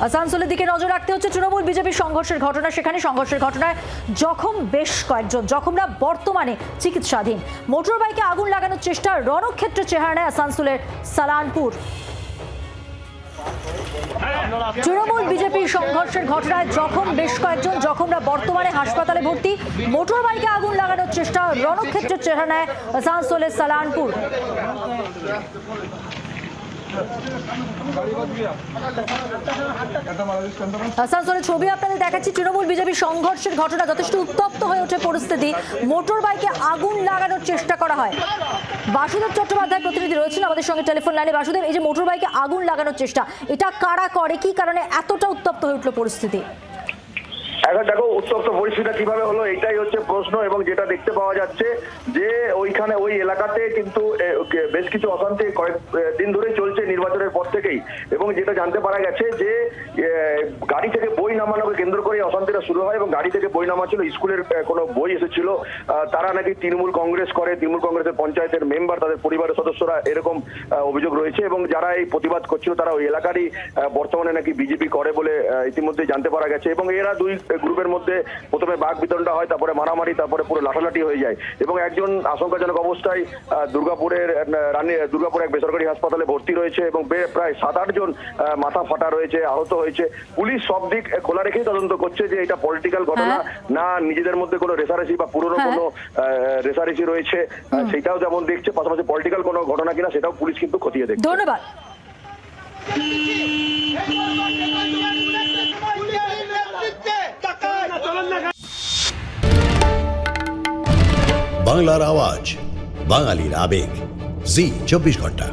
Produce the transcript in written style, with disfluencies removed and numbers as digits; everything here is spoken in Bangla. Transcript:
আসানসোলের দিকে নজর রাখতে হচ্ছে। তৃণমূল বিজেপি সংঘর্ষের ঘটনা, সেখানে সংঘর্ষের ঘটনায় জখম বেশ কয়েকজন। জখমরা বর্তমানে চিকিৎসাধীন। মোটর বাইকে আগুন লাগানোর চেষ্টা, রণক্ষেত্রের চেহারা নেয় আসানসোলের সালানপুর। তৃণমূল বিজেপি সংঘর্ষের ঘটনায় জখম বেশ কয়েকজন। জখমরা বর্তমানে হাসপাতালে ভর্তি। মোটর বাইকে আগুন লাগানোর চেষ্টা, রণক্ষেত্রের চেহারা নেয় আসানসোলের সালানপুর। আসানসোলের ছবি আপনাদের দেখাচ্ছি। তৃণমূল বিজেপি সংঘর্ষের ঘটনা, যথেষ্ট উত্তপ্ত হয়ে ওঠে পরিস্থিতি। মোটর বাইকে আগুন লাগানোর চেষ্টা করা হয়। বাসুদেব চট্টোপাধ্যায় প্রতিনিধি রয়েছেন আমাদের সঙ্গে টেলিফোন লাইনে। বাসুদেব, এই যে মোটর বাইকে আগুন লাগানোর চেষ্টা, এটা কারা করে, কি কারণে এতটা উত্তপ্ত হয়ে উঠল পরিস্থিতি? এখন দেখো উত্তপ্ত পরিস্থিতিটা কিভাবে হলো, এটাই হচ্ছে প্রশ্ন। এবং যেটা দেখতে পাওয়া যাচ্ছে যে ওইখানে ওই এলাকাতে কিন্তু বেশ কিছু অশান্তি কয়েক দিন ধরেই চলছে নির্বাচনের পর থেকেই। এবং যেটা জানতে পারা গেছে যে গাড়ি থেকে বই নামানোকে কেন্দ্র করে অশান্তিটা শুরু হয়। এবং গাড়ি থেকে বই নামা ছিল, স্কুলের কোনো বই এসেছিল। তারা নাকি তৃণমূল কংগ্রেস করে, তৃণমূল কংগ্রেসের পঞ্চায়েতের মেম্বার, তাদের পরিবারের সদস্যরা, এরকম অভিযোগ রয়েছে। এবং যারা এই প্রতিবাদ করছিল তারা ওই এলাকারই বর্তমানে নাকি বিজেপি করে বলে ইতিমধ্যে জানতে পারা গেছে। এবং এরা দুই গ্রুপের মধ্যে প্রথমে বাঘ বিতণ্ডা হয়, তারপরে মারামারি, তারপরে পুরো লাঠালাঠি হয়ে যায়। এবং একজন আশঙ্কাজনক অবস্থায় দুর্গাপুরের এক বেসরকারি হাসপাতালে ভর্তি রয়েছে। এবং প্রায় 7-8 জন মাথা ফাটা রয়েছে, আহত হয়েছে। পুলিশ সব দিক খোলা রেখেই তদন্ত করছে যে এটা পলিটিক্যাল ঘটনা না নিজেদের মধ্যে কোনো রেসারেসি বা পুরনো কোনো রেসারেসি রয়েছে সেটাও যেমন দেখছে, পাশাপাশি পলিটিক্যাল কোনো ঘটনা কিনা সেটাও পুলিশ কিন্তু খতিয়ে দেখছে। ধন্যবাদ। বাংলার আওয়াজ, বাঙালির আবেগ, জি 24 ঘন্টা।